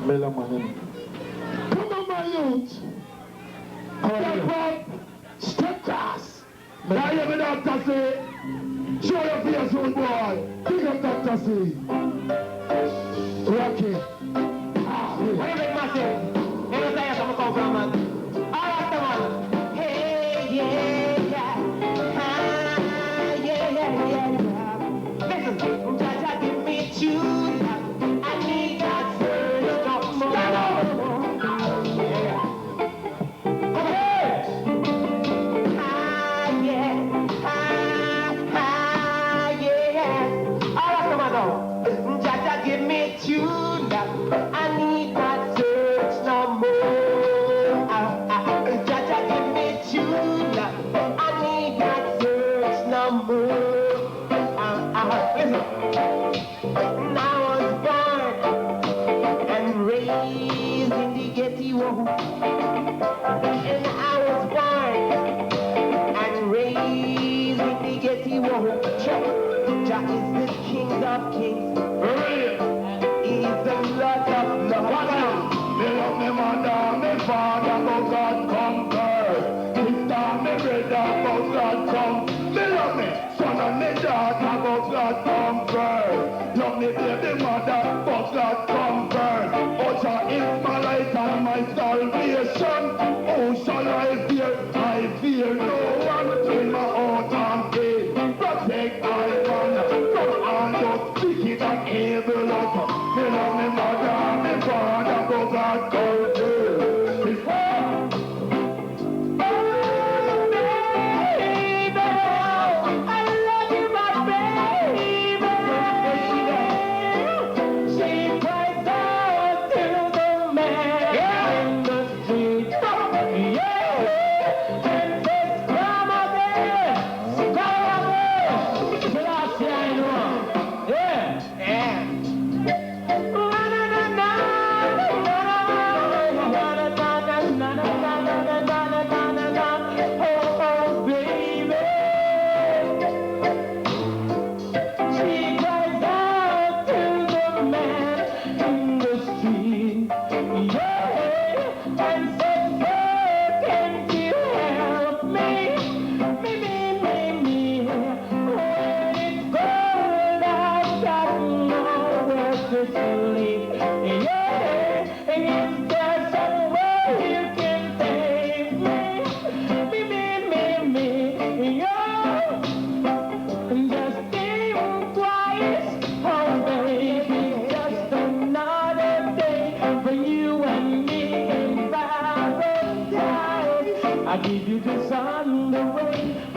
Melamanin. Come on, my youth. Step up, step fast. Now you hear me, Dr. C. Show your face, old boy. Pick up Dr. C. Rocky. What do you make massive? You know say I'm come from, man. All right, come on. Hey, yeah, yeah. Ah, yeah, yeah, yeah. Listen, Jaja, give me two. I need that first of more. Yeah. Come on. Ah, yeah. Ah, yeah. All right, come on now. Jaja, give me two. I need that search no more. Jaja, give me two. I need that search no more. Listen. I was born and raised in the ghetto. And I was born and raised in the ghetto. Jah is the King of Kings. He's the Lord of Lords. Me love me mother, me father, but God come first. Sister, me brother, but God come. Me love me son and me daughter, but God come first. Love me baby mother, but God come first. Ocha is my light and my salvation. Oh, shall I fear? I fear no one in my own arm. Protect my one from all those wicked and evil love. Me love me mother, me father, but God come first. I give you this on the way.